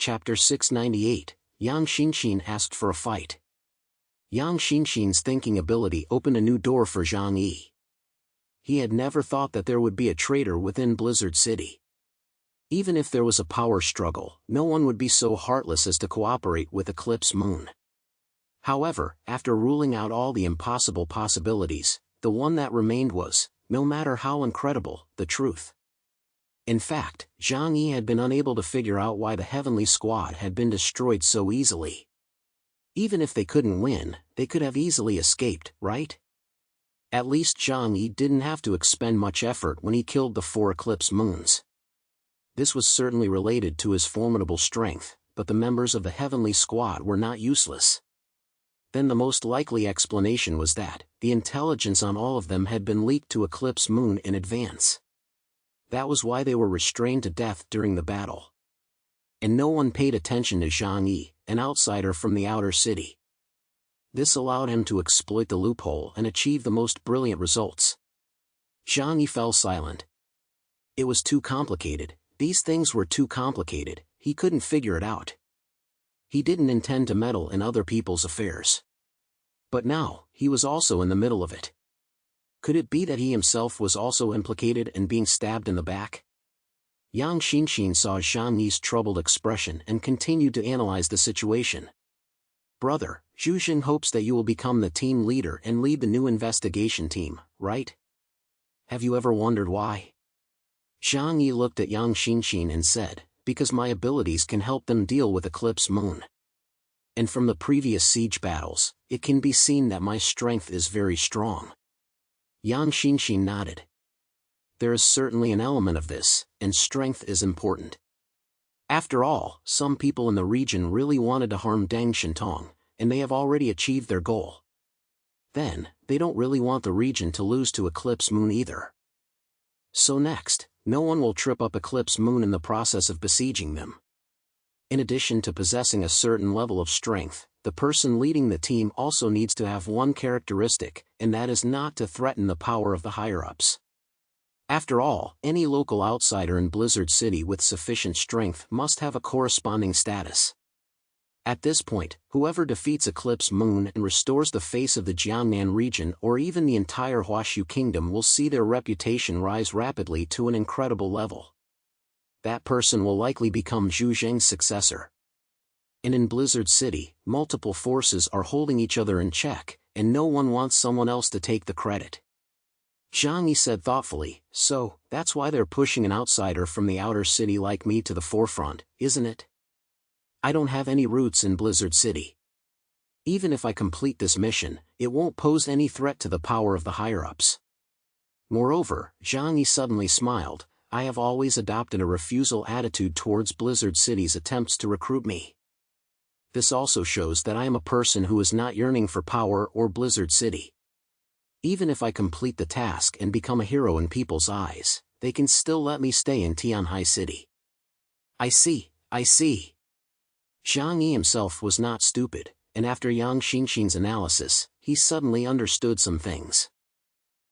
Chapter 698, Yang Xinxin asked for a fight. Yang Xinxin's thinking ability opened a new door for Zhang Yi. He had never thought that there would be a traitor within Blizzard City. Even if there was a power struggle, no one would be so heartless as to cooperate with Eclipse Moon. However, after ruling out all the impossible possibilities, the one that remained was, no matter how incredible, the truth. In fact, Zhang Yi had been unable to figure out why the Heavenly Squad had been destroyed so easily. Even if they couldn't win, they could have easily escaped, right? At least Zhang Yi didn't have to expend much effort when he killed the 4 Eclipse Moons. This was certainly related to his formidable strength, but the members of the Heavenly Squad were not useless. Then the most likely explanation was that the intelligence on all of them had been leaked to Eclipse Moon in advance. That was why they were restrained to death during the battle. And no one paid attention to Zhang Yi, an outsider from the outer city. This allowed him to exploit the loophole and achieve the most brilliant results. Zhang Yi fell silent. It was too complicated, these things were too complicated, he couldn't figure it out. He didn't intend to meddle in other people's affairs. But now, he was also in the middle of it. Could it be that he himself was also implicated in being stabbed in the back? Yang Xinxin saw Zhang Yi's troubled expression and continued to analyze the situation. Brother, Zhu Xing hopes that you will become the team leader and lead the new investigation team, right? Have you ever wondered why? Zhang Yi looked at Yang Xinxin and said, because my abilities can help them deal with Eclipse Moon. And from the previous siege battles, it can be seen that my strength is very strong. Yang Xinxin nodded. There is certainly an element of this, and strength is important. After all, some people in the region really wanted to harm Deng Shintong, and they have already achieved their goal. Then, they don't really want the region to lose to Eclipse Moon either. So next, no one will trip up Eclipse Moon in the process of besieging them. In addition to possessing a certain level of strength, the person leading the team also needs to have one characteristic, and that is not to threaten the power of the higher-ups. After all, any local outsider in Blizzard City with sufficient strength must have a corresponding status. At this point, whoever defeats Eclipse Moon and restores the face of the Jiangnan region or even the entire Huashu Kingdom will see their reputation rise rapidly to an incredible level. That person will likely become Zhu Zheng's successor. And in Blizzard City, multiple forces are holding each other in check, and no one wants someone else to take the credit. Zhang Yi said thoughtfully, so, that's why they're pushing an outsider from the outer city like me to the forefront, isn't it? I don't have any roots in Blizzard City. Even if I complete this mission, it won't pose any threat to the power of the higher-ups. Moreover, Zhang Yi suddenly smiled, I have always adopted a refusal attitude towards Blizzard City's attempts to recruit me. This also shows that I am a person who is not yearning for power or Blizzard City. Even if I complete the task and become a hero in people's eyes, they can still let me stay in Tianhai City. I see. Zhang Yi himself was not stupid, and after Yang Xinxin's analysis, he suddenly understood some things.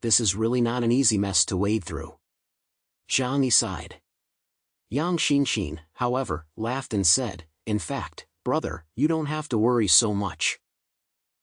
This is really not an easy mess to wade through. Zhang Yi sighed. Yang Xinxin, however, laughed and said, in fact, brother, you don't have to worry so much.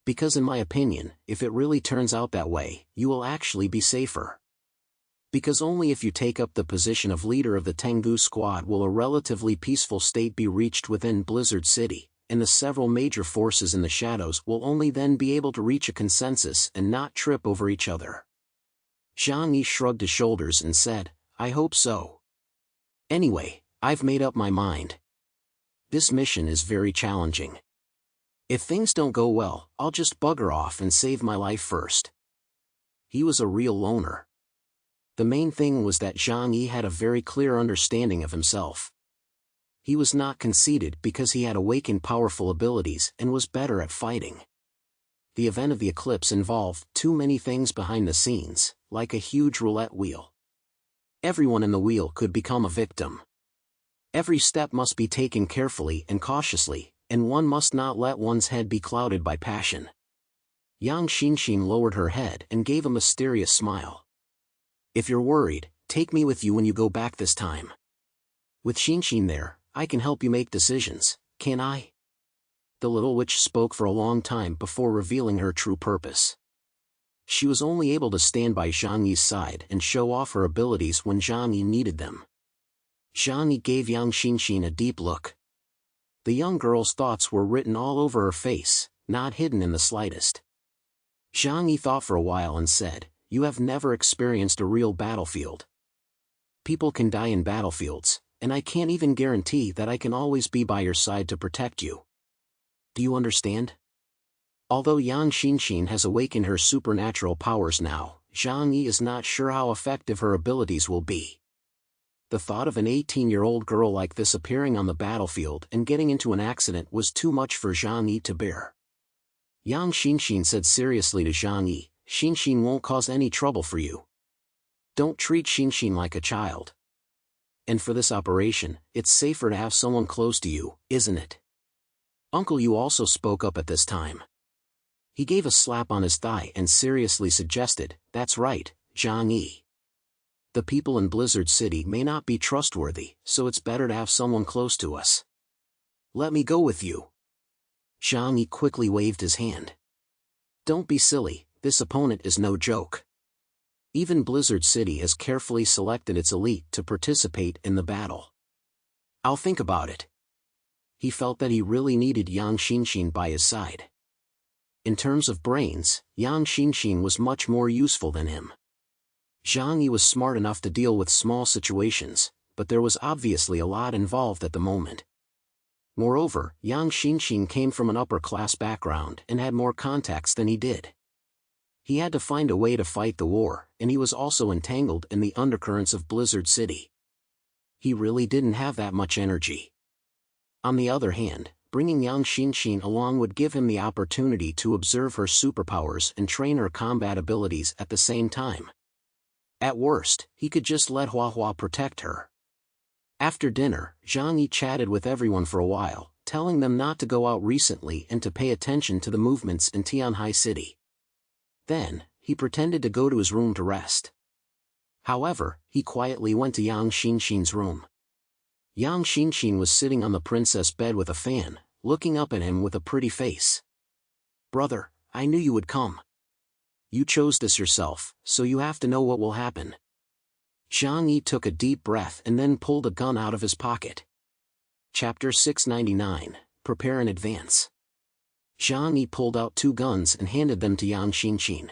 Because in my opinion, if it really turns out that way, you will actually be safer. Because only if you take up the position of leader of the Tengu squad will a relatively peaceful state be reached within Blizzard City, and the several major forces in the shadows will only then be able to reach a consensus and not trip over each other. Zhang Yi shrugged his shoulders and said, I hope so. Anyway, I've made up my mind. This mission is very challenging. If things don't go well, I'll just bugger off and save my life first. He was a real loner. The main thing was that Zhang Yi had a very clear understanding of himself. He was not conceited because he had awakened powerful abilities and was better at fighting. The event of the eclipse involved too many things behind the scenes, like a huge roulette wheel. Everyone in the wheel could become a victim. Every step must be taken carefully and cautiously, and one must not let one's head be clouded by passion. Yang Xinxin lowered her head and gave a mysterious smile. If you're worried, take me with you when you go back this time. With Xinxin there, I can help you make decisions, can't I? The little witch spoke for a long time before revealing her true purpose. She was only able to stand by Zhang Yi's side and show off her abilities when Zhang Yi needed them. Zhang Yi gave Yang Xinxin a deep look. The young girl's thoughts were written all over her face, not hidden in the slightest. Zhang Yi thought for a while and said, "You have never experienced a real battlefield. People can die in battlefields, and I can't even guarantee that I can always be by your side to protect you. Do you understand?" Although Yang Xinxin has awakened her supernatural powers now, Zhang Yi is not sure how effective her abilities will be. The thought of an 18-year-old girl like this appearing on the battlefield and getting into an accident was too much for Zhang Yi to bear. Yang Xinxin said seriously to Zhang Yi, "Xinxin won't cause any trouble for you. Don't treat Xinxin like a child. And for this operation, it's safer to have someone close to you, isn't it?" Uncle Yu also spoke up at this time. He gave a slap on his thigh and seriously suggested, "That's right, Zhang Yi. The people in Blizzard City may not be trustworthy, so it's better to have someone close to us. Let me go with you." Zhang Yi quickly waved his hand. "Don't be silly, this opponent is no joke. Even Blizzard City has carefully selected its elite to participate in the battle. I'll think about it." He felt that he really needed Yang Xinxin by his side. In terms of brains, Yang Xinxin was much more useful than him. Zhang Yi was smart enough to deal with small situations, but there was obviously a lot involved at the moment. Moreover, Yang Xinxin came from an upper-class background and had more contacts than he did. He had to find a way to fight the war, and he was also entangled in the undercurrents of Blizzard City. He really didn't have that much energy. On the other hand, bringing Yang Xinxin along would give him the opportunity to observe her superpowers and train her combat abilities at the same time. At worst, he could just let Hua protect her. After dinner, Zhang Yi chatted with everyone for a while, telling them not to go out recently and to pay attention to the movements in Tianhai City. Then, he pretended to go to his room to rest. However, he quietly went to Yang Xinxin's room. Yang Xinxin was sitting on the princess bed with a fan, looking up at him with a pretty face. "Brother, I knew you would come. You chose this yourself, so you have to know what will happen." Zhang Yi took a deep breath and then pulled a gun out of his pocket. Chapter 699, Prepare in Advance. Zhang Yi pulled out 2 guns and handed them to Yang Xinxin.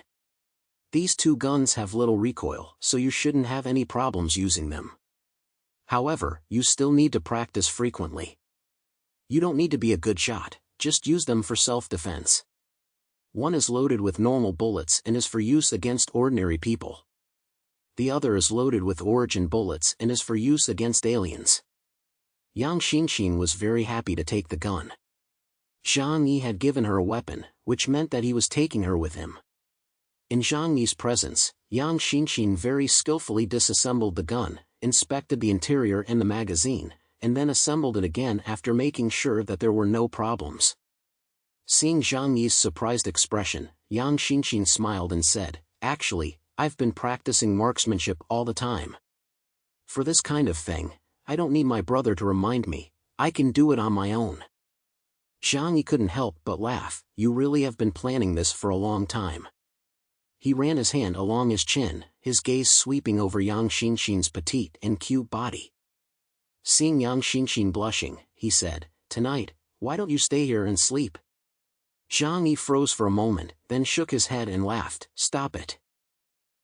"These 2 guns have little recoil, so you shouldn't have any problems using them. However, you still need to practice frequently. You don't need to be a good shot, just use them for self-defense. One is loaded with normal bullets and is for use against ordinary people. The other is loaded with origin bullets and is for use against aliens." Yang Xinxin was very happy to take the gun. Zhang Yi had given her a weapon, which meant that he was taking her with him. In Zhang Yi's presence, Yang Xinxin very skillfully disassembled the gun, inspected the interior and the magazine, and then assembled it again after making sure that there were no problems. Seeing Zhang Yi's surprised expression, Yang Xinxin smiled and said, "Actually, I've been practicing marksmanship all the time. For this kind of thing, I don't need my brother to remind me, I can do it on my own." Zhang Yi couldn't help but laugh. "You really have been planning this for a long time." He ran his hand along his chin, his gaze sweeping over Yang Xinxin's petite and cute body. Seeing Yang Xinxin blushing, he said, "Tonight, why don't you stay here and sleep?" Zhang Yi froze for a moment, then shook his head and laughed. "Stop it.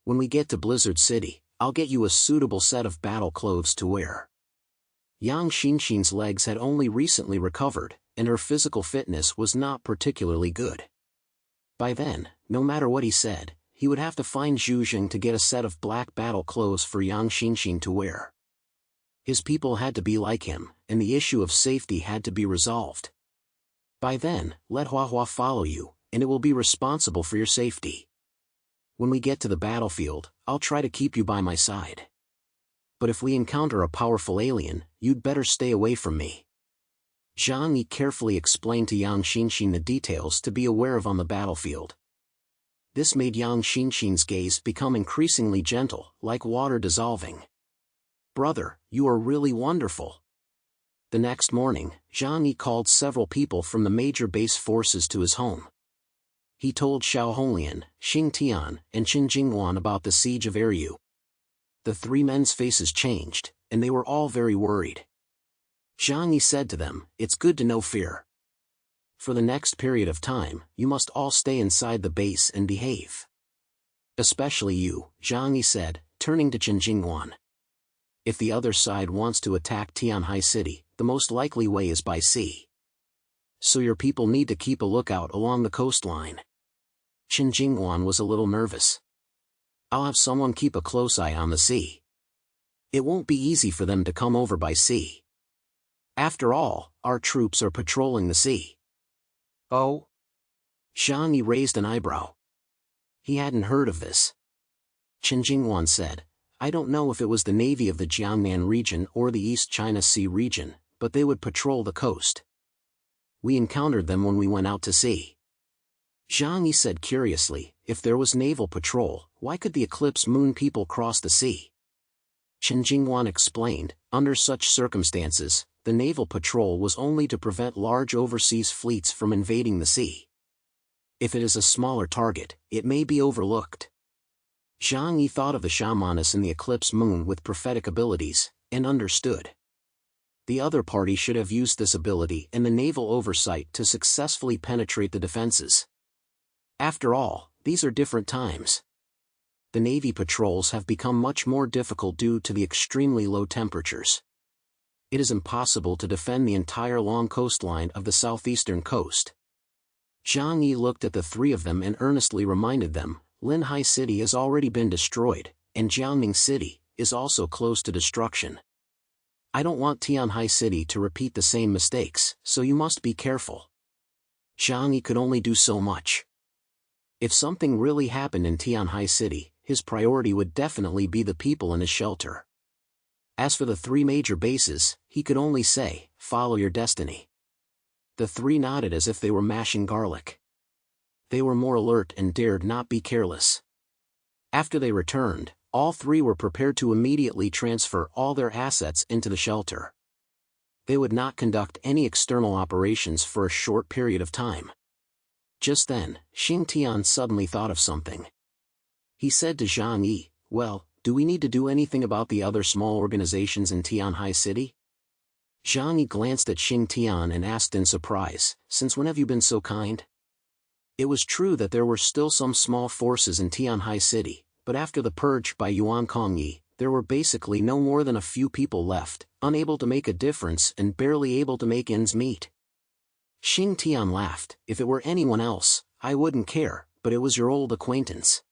When we get to Blizzard City, I'll get you a suitable set of battle clothes to wear." Yang Xinxin's legs had only recently recovered, and her physical fitness was not particularly good. By then, no matter what he said, he would have to find Zhu Jing to get a set of black battle clothes for Yang Xinxin to wear. His people had to be like him, and the issue of safety had to be resolved. By then, let Hua follow you, and it will be responsible for your safety. When we get to the battlefield, I'll try to keep you by my side. But if we encounter a powerful alien, you'd better stay away from me." Zhang Yi carefully explained to Yang Xinxin the details to be aware of on the battlefield. This made Yang Xinxin's gaze become increasingly gentle, like water dissolving. "Brother, you are really wonderful. The next morning, Zhang Yi called several people from the major base forces to his home. He told Xiao Honglian, Xing Tian, and Qin Jingwan about the siege of Eryu. The three men's faces changed, and they were all very worried. Zhang Yi said to them, "It's good to know fear. For the next period of time, you must all stay inside the base and behave. Especially you," Zhang Yi said, turning to Qin Jingwan. "If the other side wants to attack Tianhai City, the most likely way is by sea. So your people need to keep a lookout along the coastline." Qin Jingwan was a little nervous. "I'll have someone keep a close eye on the sea. It won't be easy for them to come over by sea. After all, our troops are patrolling the sea." "Oh?" Zhang Yi raised an eyebrow. He hadn't heard of this. Qin Jingwan said, "I don't know if it was the navy of the Jiangnan region or the East China Sea region, but they would patrol the coast. We encountered them when we went out to sea." Zhang Yi said curiously, "If there was naval patrol, why could the Eclipse Moon people cross the sea?" Qin Jingwan explained, "Under such circumstances, the naval patrol was only to prevent large overseas fleets from invading the sea. If it is a smaller target, it may be overlooked." Zhang Yi thought of the shamaness in the Eclipse Moon with prophetic abilities, and understood. The other party should have used this ability and the naval oversight to successfully penetrate the defenses. After all, these are different times. The Navy patrols have become much more difficult due to the extremely low temperatures. It is impossible to defend the entire long coastline of the southeastern coast. Zhang Yi looked at the three of them and earnestly reminded them, "Linhai City has already been destroyed, and Jiangning City is also close to destruction. I don't want Tianhai City to repeat the same mistakes, so you must be careful." Zhang Yi could only do so much. If something really happened in Tianhai City, his priority would definitely be the people in his shelter. As for the three major bases, he could only say, "Follow your destiny." The three nodded as if they were mashing garlic. They were more alert and dared not be careless. After they returned, all three were prepared to immediately transfer all their assets into the shelter. They would not conduct any external operations for a short period of time. Just then, Xing Tian suddenly thought of something. He said to Zhang Yi, "Well, do we need to do anything about the other small organizations in Tianhai City?" Zhang Yi glanced at Xing Tian and asked in surprise, "Since when have you been so kind?" It was true that there were still some small forces in Tianhai City, but after the purge by Yuan Kongyi, there were basically no more than a few people left, unable to make a difference and barely able to make ends meet. Xing Tian laughed, "If it were anyone else, I wouldn't care, but it was your old acquaintance."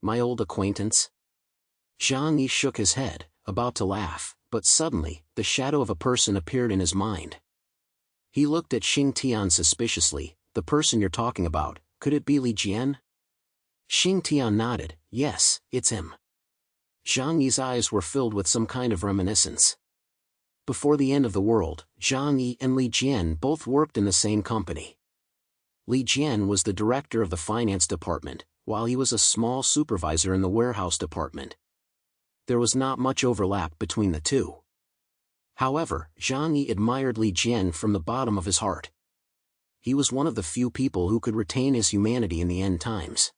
"My old acquaintance?" Zhang Yi shook his head, about to laugh, but suddenly, the shadow of a person appeared in his mind. He looked at Xing Tian suspiciously. "The person you're talking about, could it be Li Jian?" Xing Tian nodded, "Yes, it's him." Zhang Yi's eyes were filled with some kind of reminiscence. Before the end of the world, Zhang Yi and Li Jian both worked in the same company. Li Jian was the director of the finance department, while he was a small supervisor in the warehouse department. There was not much overlap between the two. However, Zhang Yi admired Li Jian from the bottom of his heart. He was one of the few people who could retain his humanity in the end times.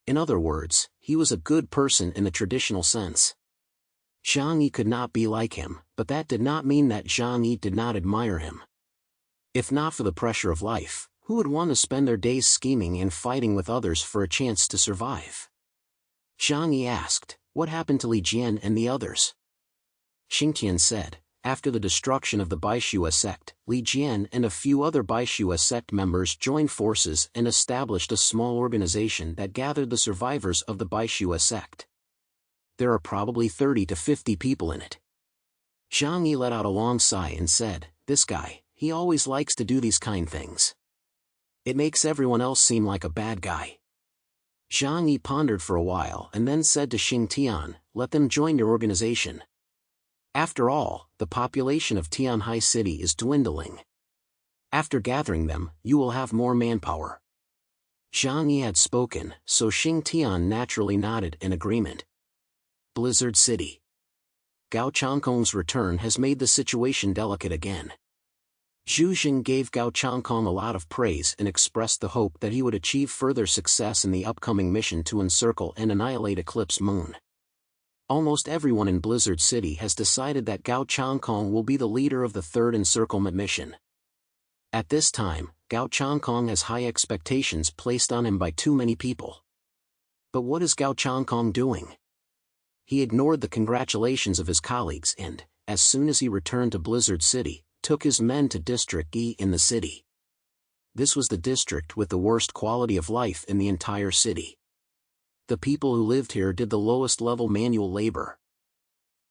In other words, he was a good person in the traditional sense. Zhang Yi could not be like him, but that did not mean that Zhang Yi did not admire him. If not for the pressure of life, who would want to spend their days scheming and fighting with others for a chance to survive? Zhang Yi asked, "What happened to Li Jian and the others?" Xing Tian said, "After the destruction of the Baishua sect, Li Jian and a few other Baishua sect members joined forces and established a small organization that gathered the survivors of the Baishua sect. There are probably 30 to 50 people in it." Zhang Yi let out a long sigh and said, "This guy, he always likes to do these kind things. It makes everyone else seem like a bad guy." Zhang Yi pondered for a while and then said to Xing Tian, "Let them join your organization. After all, the population of Tianhai City is dwindling. After gathering them, you will have more manpower." Zhang Yi had spoken, so Xing Tian naturally nodded in agreement. Blizzard City. Gao Changkong's return has made the situation delicate again. Zhu Jing gave Gao Changkong a lot of praise and expressed the hope that he would achieve further success in the upcoming mission to encircle and annihilate Eclipse Moon. Almost everyone in Blizzard City has decided that Gao Changkong will be the leader of the third encirclement mission. At this time, Gao Changkong has high expectations placed on him by too many people. But what is Gao Changkong doing? He ignored the congratulations of his colleagues and, as soon as he returned to Blizzard City, took his men to District E in the city. This was the district with the worst quality of life in the entire city. The people who lived here did the lowest level manual labor.